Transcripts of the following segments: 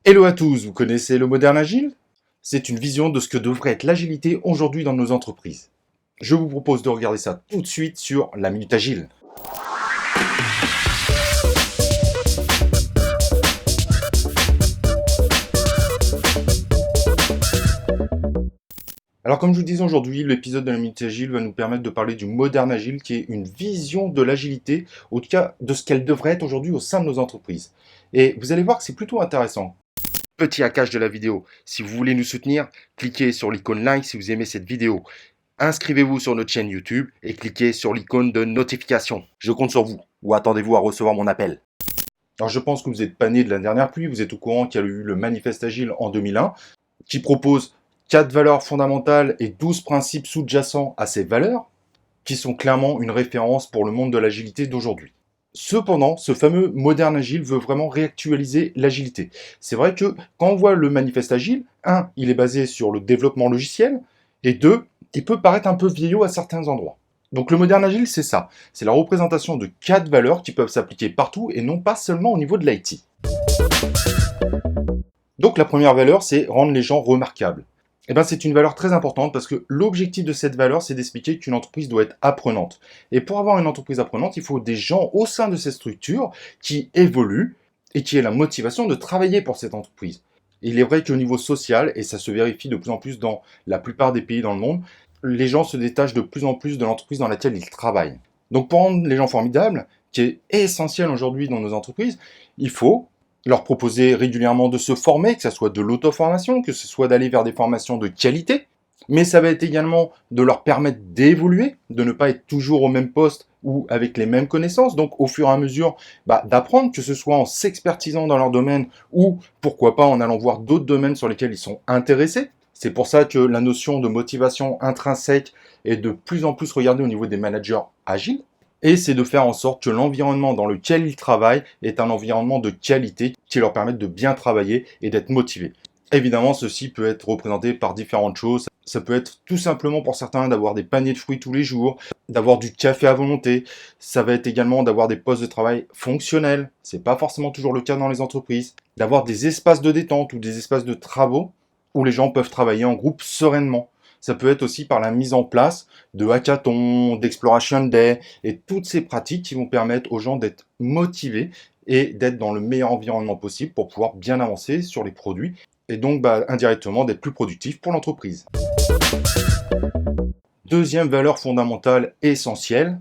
Hello à tous, vous connaissez le moderne agile? C'est une vision de ce que devrait être l'agilité aujourd'hui dans nos entreprises. Je vous propose de regarder ça tout de suite sur la Minute Agile. Alors comme je vous disais aujourd'hui, l'épisode de la Minute Agile va nous permettre de parler du moderne agile qui est une vision de l'agilité, au cas de ce qu'elle devrait être aujourd'hui au sein de nos entreprises. Et vous allez voir que c'est plutôt intéressant. Petit hackage de la vidéo, si vous voulez nous soutenir, cliquez sur l'icône like si vous aimez cette vidéo. Inscrivez-vous sur notre chaîne YouTube et cliquez sur l'icône de notification. Je compte sur vous, ou attendez-vous à recevoir mon appel. Alors je pense que vous êtes pas né de la dernière pluie, vous êtes au courant qu'il y a eu le manifeste agile en 2001, qui propose 4 valeurs fondamentales et 12 principes sous-jacents à ces valeurs, qui sont clairement une référence pour le monde de l'agilité d'aujourd'hui. Cependant, ce fameux moderne agile veut vraiment réactualiser l'agilité. C'est vrai que quand on voit le manifeste agile, il est basé sur le développement logiciel, et 2, il peut paraître un peu vieillot à certains endroits. Donc le moderne agile, c'est ça. C'est la représentation de 4 valeurs qui peuvent s'appliquer partout et non pas seulement au niveau de l'IT. Donc la première valeur, c'est rendre les gens remarquables. C'est une valeur très importante parce que l'objectif de cette valeur, c'est d'expliquer qu'une entreprise doit être apprenante. Et pour avoir une entreprise apprenante, il faut des gens au sein de cette structure qui évoluent et qui aient la motivation de travailler pour cette entreprise. Il est vrai qu'au niveau social, et ça se vérifie de plus en plus dans la plupart des pays dans le monde, les gens se détachent de plus en plus de l'entreprise dans laquelle ils travaillent. Donc pour rendre les gens formidables, qui est essentiel aujourd'hui dans nos entreprises, il faut leur proposer régulièrement de se former, que ce soit de l'auto-formation, que ce soit d'aller vers des formations de qualité, mais ça va être également de leur permettre d'évoluer, de ne pas être toujours au même poste ou avec les mêmes connaissances, donc au fur et à mesure d'apprendre, que ce soit en s'expertisant dans leur domaine ou pourquoi pas en allant voir d'autres domaines sur lesquels ils sont intéressés. C'est pour ça que la notion de motivation intrinsèque est de plus en plus regardée au niveau des managers agiles. Et c'est de faire en sorte que l'environnement dans lequel ils travaillent est un environnement de qualité qui leur permette de bien travailler et d'être motivés. Évidemment, ceci peut être représenté par différentes choses. Ça peut être tout simplement pour certains d'avoir des paniers de fruits tous les jours, d'avoir du café à volonté. Ça va être également d'avoir des postes de travail fonctionnels. C'est pas forcément toujours le cas dans les entreprises. D'avoir des espaces de détente ou des espaces de travaux où les gens peuvent travailler en groupe sereinement. Ça peut être aussi par la mise en place de hackathons, d'exploration day et toutes ces pratiques qui vont permettre aux gens d'être motivés et d'être dans le meilleur environnement possible pour pouvoir bien avancer sur les produits et donc indirectement d'être plus productifs pour l'entreprise. Deuxième valeur fondamentale essentielle,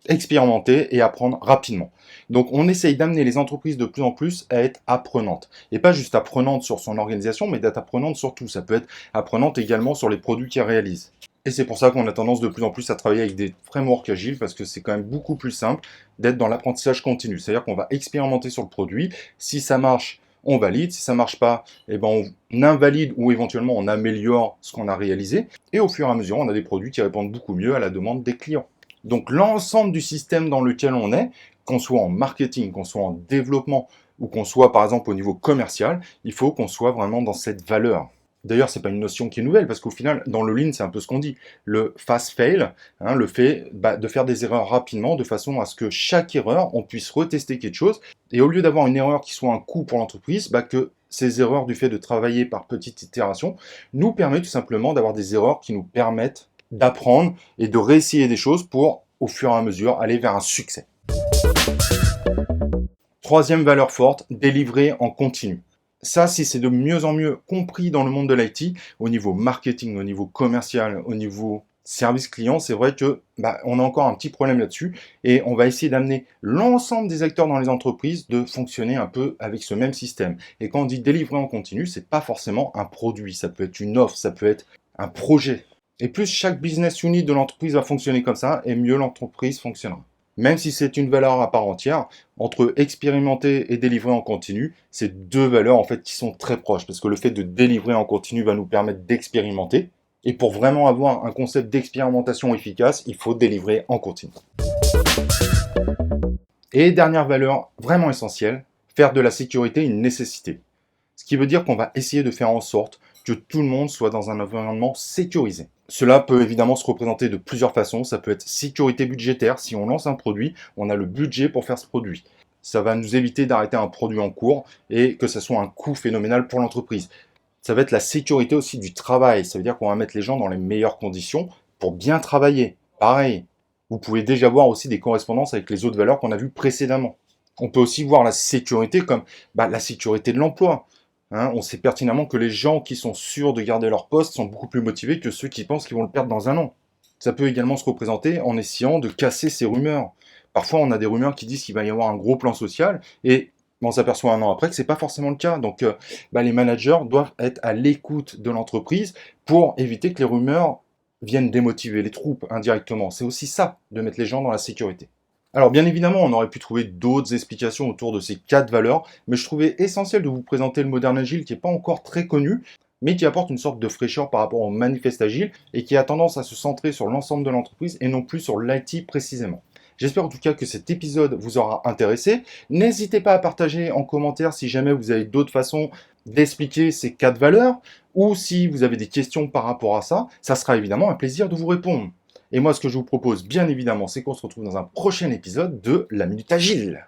expérimenter et apprendre rapidement. Donc on essaye d'amener les entreprises de plus en plus à être apprenantes. Et pas juste apprenantes sur son organisation, mais d'être apprenantes sur tout. Ça peut être apprenante également sur les produits qu'elles réalisent. Et c'est pour ça qu'on a tendance de plus en plus à travailler avec des frameworks agiles, parce que c'est quand même beaucoup plus simple d'être dans l'apprentissage continu. C'est-à-dire qu'on va expérimenter sur le produit. Si ça marche, on valide. Si ça marche pas, on invalide ou éventuellement on améliore ce qu'on a réalisé. Et au fur et à mesure, on a des produits qui répondent beaucoup mieux à la demande des clients. Donc l'ensemble du système dans lequel on est, qu'on soit en marketing, qu'on soit en développement ou qu'on soit par exemple au niveau commercial, il faut qu'on soit vraiment dans cette valeur. D'ailleurs, c'est pas une notion qui est nouvelle parce qu'au final, dans le lean, c'est un peu ce qu'on dit. Le fast fail, le fait de faire des erreurs rapidement de façon à ce que chaque erreur, on puisse retester quelque chose. Et au lieu d'avoir une erreur qui soit un coût pour l'entreprise, que ces erreurs du fait de travailler par petites itérations nous permettent tout simplement d'avoir des erreurs qui nous permettent d'apprendre et de réessayer des choses pour, au fur et à mesure, aller vers un succès. Troisième valeur forte, délivrer en continu. Ça, si c'est de mieux en mieux compris dans le monde de l'IT, au niveau marketing, au niveau commercial, au niveau service client, c'est vrai que on a encore un petit problème là-dessus et on va essayer d'amener l'ensemble des acteurs dans les entreprises de fonctionner un peu avec ce même système. Et quand on dit délivrer en continu, c'est pas forcément un produit, ça peut être une offre, ça peut être un projet. Et plus chaque business unit de l'entreprise va fonctionner comme ça, et mieux l'entreprise fonctionnera. Même si c'est une valeur à part entière, entre expérimenter et délivrer en continu, c'est deux valeurs en fait qui sont très proches, parce que le fait de délivrer en continu va nous permettre d'expérimenter, et pour vraiment avoir un concept d'expérimentation efficace, il faut délivrer en continu. Et dernière valeur vraiment essentielle, faire de la sécurité une nécessité. Ce qui veut dire qu'on va essayer de faire en sorte que tout le monde soit dans un environnement sécurisé. Cela peut évidemment se représenter de plusieurs façons. Ça peut être sécurité budgétaire. Si on lance un produit, on a le budget pour faire ce produit. ça va nous éviter d'arrêter un produit en cours et que ça soit un coût phénoménal pour l'entreprise. Ça va être la sécurité aussi du travail. Ça veut dire qu'on va mettre les gens dans les meilleures conditions pour bien travailler. Pareil, vous pouvez déjà voir aussi des correspondances avec les autres valeurs qu'on a vues précédemment. On peut aussi voir la sécurité comme la sécurité de l'emploi. Hein, on sait pertinemment que les gens qui sont sûrs de garder leur poste sont beaucoup plus motivés que ceux qui pensent qu'ils vont le perdre dans un an. Ça peut également se représenter en essayant de casser ces rumeurs. Parfois, on a des rumeurs qui disent qu'il va y avoir un gros plan social et on s'aperçoit un an après que ce n'est pas forcément le cas. Donc, les managers doivent être à l'écoute de l'entreprise pour éviter que les rumeurs viennent démotiver les troupes indirectement. C'est aussi ça, de mettre les gens dans la sécurité. Alors bien évidemment, on aurait pu trouver d'autres explications autour de ces 4 valeurs, mais je trouvais essentiel de vous présenter le moderne agile qui n'est pas encore très connu, mais qui apporte une sorte de fraîcheur par rapport au manifeste agile et qui a tendance à se centrer sur l'ensemble de l'entreprise et non plus sur l'IT précisément. J'espère en tout cas que cet épisode vous aura intéressé. N'hésitez pas à partager en commentaire si jamais vous avez d'autres façons d'expliquer ces 4 valeurs ou si vous avez des questions par rapport à ça. Ça sera évidemment un plaisir de vous répondre. Et moi, ce que je vous propose, bien évidemment, c'est qu'on se retrouve dans un prochain épisode de La Minute Agile.